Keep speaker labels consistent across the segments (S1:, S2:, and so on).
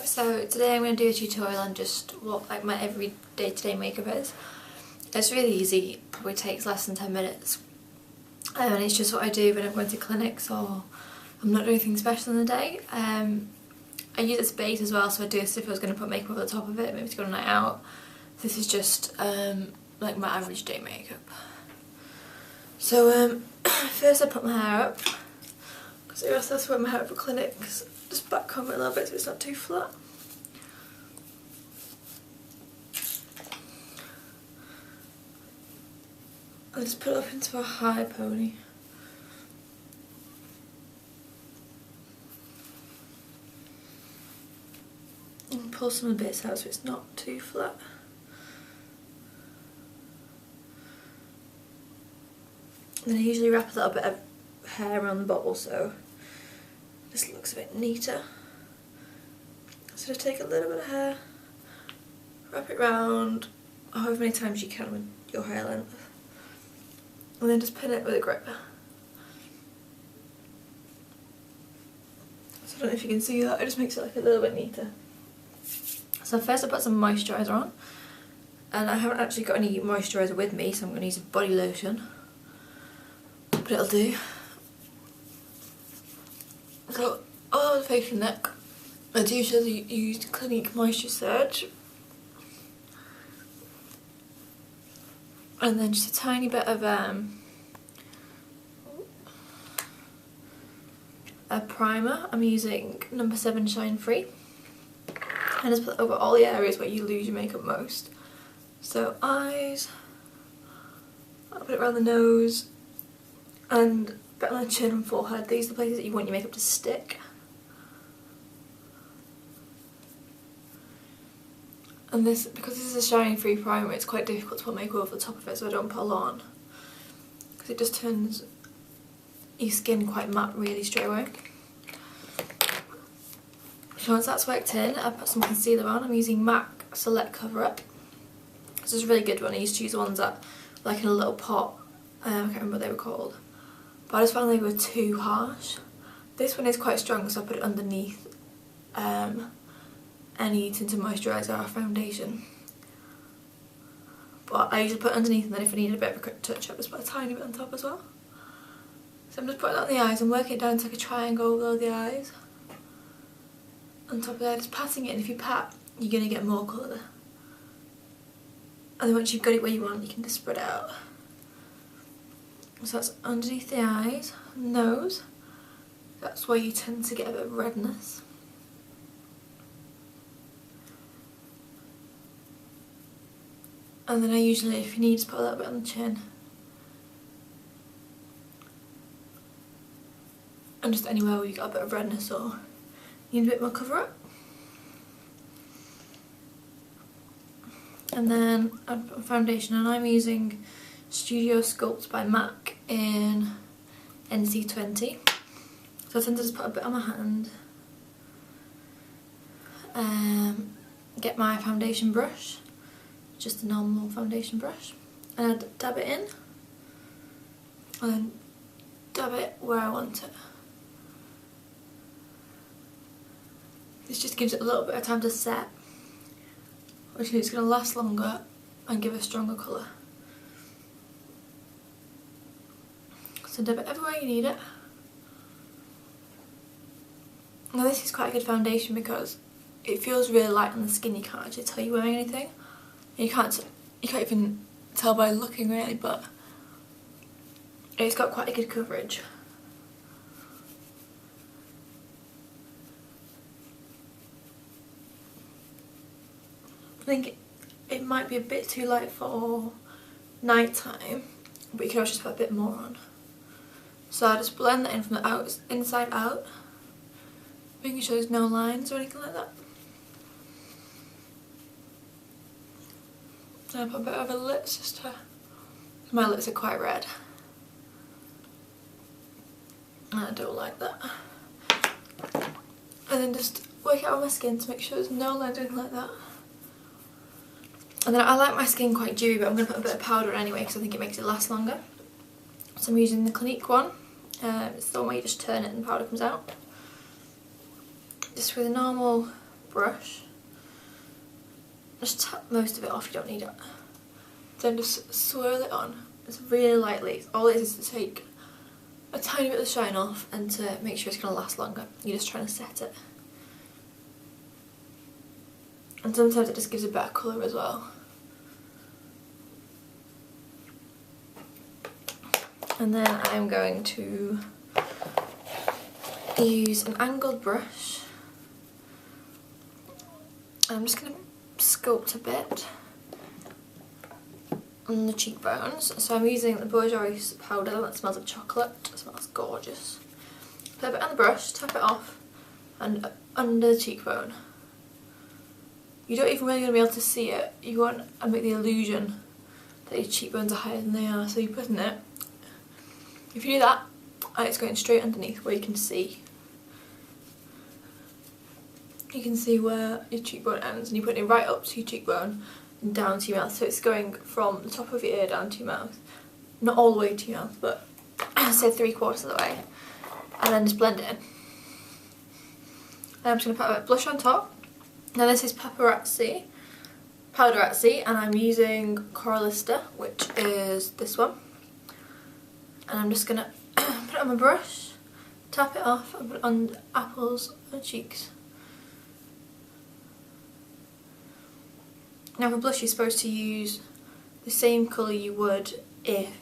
S1: So today I'm going to do a tutorial on just what like my every day-to-day makeup is. It's really easy, probably takes less than 10 minutes, and it's just what I do when I'm going to clinics or I'm not doing anything special in the day. I use it as base as well, so I do this if I was going to put makeup over the top of it, maybe to go on a night out. This is just like my average day makeup. So first I put my hair up, because I also have to wear my hair up for clinics. Just back comb it a little bit so it's not too flat. I just put it up into a high pony. And pull some of the bits out so it's not too flat. And then I usually wrap a little bit of hair around the bottle so this looks a bit neater. So just take a little bit of hair, wrap it round however many times you can with your hair length, and then just pin it with a grip. So I don't know if you can see that, it just makes it like a little bit neater. So first I put some moisturiser on, and I haven't actually got any moisturiser with me, so I'm going to use a body lotion, but it'll do. So on the face and neck, I do usually use Clinique Moisture Surge, and then just a tiny bit of a primer. I'm using number 7 Shine Free, and just put over all the areas where you lose your makeup most. So eyes, I'll put it around the nose, and a bit on the chin and forehead. These are the places that you want your makeup to stick. And this, because this is a shine free primer, it's quite difficult to put makeup over the top of it, so I don't put a lot on, because it just turns your skin quite matte really straight away. So once that's worked in, I put some concealer on. I'm using MAC Select Cover Up. This is a really good one. I used to use the ones that like in a little pot. I can't remember what they were called, but I just found they were too harsh. This one is quite strong, so I put it underneath any tinted moisturiser or foundation. But I usually put it underneath, and then if I needed a bit of a quick touch up, just put a tiny bit on top as well. So I'm just putting that on the eyes and working it down to like a triangle below the eyes. On top of that, just patting it, and if you pat, you're going to get more colour. And then once you've got it where you want, you can just spread it out. So that's underneath the eyes, nose. That's where you tend to get a bit of redness. And then I usually, if you need, just put a little bit on the chin. And just anywhere where you got a bit of redness or you need a bit more cover up. And then I put foundation, and I'm using Studio Sculpt by MAC in NC20. So I tend to just put a bit on my hand. Get my foundation brush, just a normal foundation brush, and I dab it in, and then dab it where I want it. This just gives it a little bit of time to set, which means it's going to last longer and give a stronger colour. So dab it everywhere you need it. Now this is quite a good foundation because it feels really light on the skin. You can't actually tell you're wearing anything. You can't even tell by looking really, but it's got quite a good coverage. I think it might be a bit too light for night time, but you can always just put a bit more on. So I just blend that in from the inside out, making sure there's no lines or anything like that. And I put a bit over the lips just to, my lips are quite red, and I don't like that. And then just work it out on my skin to make sure there's no lines or anything like that. And then I like my skin quite dewy, but I'm going to put a bit of powder on anyway because I think it makes it last longer. So I'm using the Clinique one. It's the one where you just turn it and the powder comes out. Just with a normal brush. Just tap most of it off, you don't need it. Then just swirl it on. It's really lightly. All it is to take a tiny bit of the shine off and to make sure it's going to last longer. You're just trying to set it. And sometimes it just gives a better colour as well. And then I'm going to use an angled brush. I'm just going to sculpt a bit on the cheekbones. So I'm using the Bourjois powder that smells of chocolate. It smells gorgeous. Put a bit on the brush, tap it off, and under the cheekbone. You don't even really want to be able to see it. You want to make the illusion that your cheekbones are higher than they are. So you're putting it. If you do that, and it's going straight underneath where you can see. You can see where your cheekbone ends, and you're putting it right up to your cheekbone and down to your mouth. So it's going from the top of your ear down to your mouth. Not all the way to your mouth, but say 3/4 of the way. And then just blend it in. And I'm just going to put a bit of blush on top. Now this is Paparazzi, Powderazzi, and I'm using Coralista, which is this one. And I'm just going to put it on my brush, tap it off, and put it on the apples and cheeks. Now for blush you're supposed to use the same colour you would if,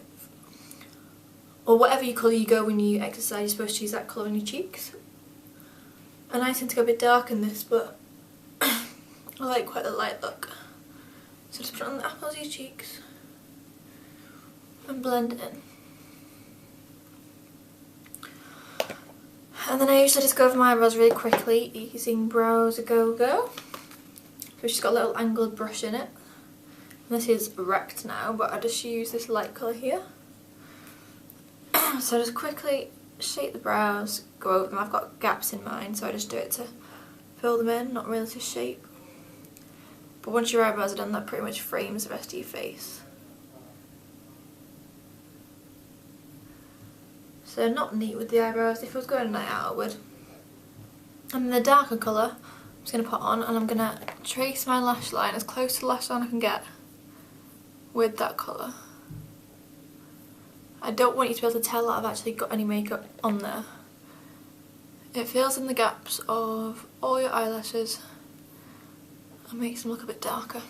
S1: or whatever colour you go when you exercise, you're supposed to use that colour on your cheeks. And I tend to go a bit dark in this, but I like quite the light look. So just put it on the apples of your cheeks and blend it in. And then I usually just go over my eyebrows really quickly using Brows A Go Go. Which has got a little angled brush in it. And this is wrecked now, but I just use this light colour here. So just quickly shape the brows, go over them. I've got gaps in mine, so I just do it to fill them in, not really to shape. But once your eyebrows are done, that pretty much frames the rest of your face. So not neat with the eyebrows. If I was going a night out, I would. And then the darker colour I'm just going to put on, and I'm going to trace my lash line as close to the lash line I can get with that colour. I don't want you to be able to tell that I've actually got any makeup on there. It fills in the gaps of all your eyelashes and makes them look a bit darker.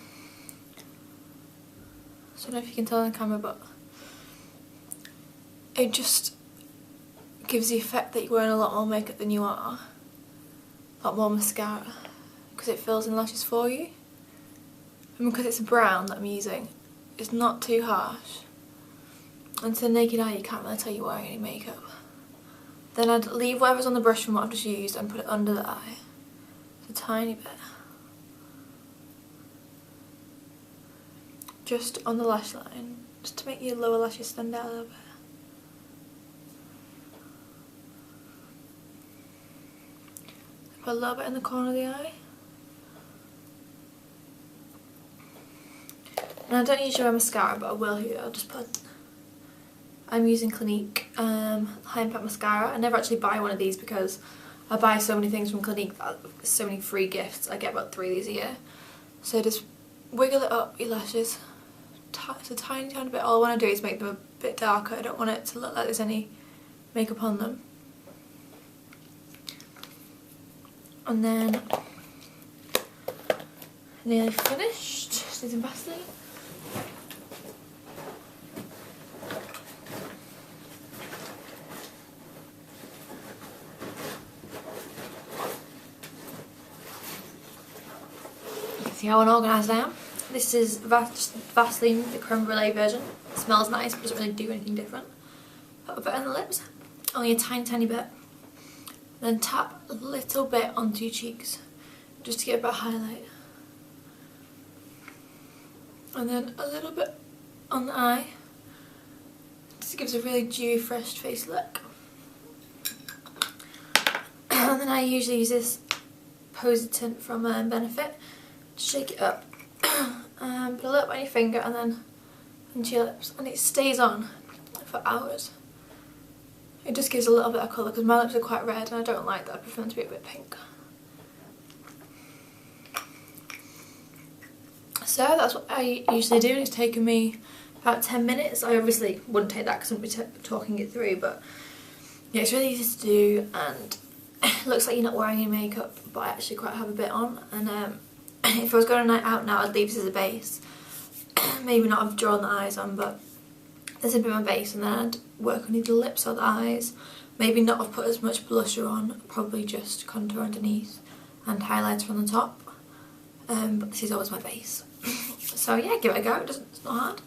S1: So I don't know if you can tell on the camera, but it just gives the effect that you're wearing a lot more makeup than you are. A lot more mascara, because it fills in lashes for you. And because it's brown that I'm using, it's not too harsh. And to the naked eye you can't really tell you're wearing any makeup. Then I'd leave whatever's on the brush from what I've just used and put it under the eye. Just a tiny bit. Just on the lash line, just to make your lower lashes stand out a little bit. Put a little bit in the corner of the eye. And I don't usually wear mascara, but I will here. I'll just put... I'm using Clinique High Impact Mascara. I never actually buy one of these because I buy so many things from Clinique, so many free gifts. I get about 3 of these a year. So just wiggle it up your lashes. It's a tiny, tiny bit. All I want to do is make them a bit darker. I don't want it to look like there's any makeup on them. And then, nearly finished, just need some Vaseline. You can see how unorganised I am. This is Vaseline, the creme brulee version. It smells nice, but doesn't really do anything different. Put a bit on the lips, only a tiny, tiny bit. Then tap a little bit onto your cheeks, just to get a bit of highlight. And then a little bit on the eye, just gives a really dewy, fresh face look. And then I usually use this Posy tint from Benefit. Shake it up, put a little bit on your finger and then onto your lips, and it stays on for hours. It just gives a little bit of colour because my lips are quite red and I don't like that. I prefer them to be a bit pink. So that's what I usually do, and it's taken me about 10 minutes. I obviously wouldn't take that because I'm going to be talking it through, but yeah, it's really easy to do, and it looks like you're not wearing any makeup, but I actually quite have a bit on. And if I was going on a night out now, I'd leave this as a base. Maybe not have drawn the eyes on, but this would be my base, and then I'd work on either the lips or the eyes. Maybe not have put as much blusher on, probably just contour underneath and highlighter on the top. But this is always my base. So yeah, give it a go, it's not hard.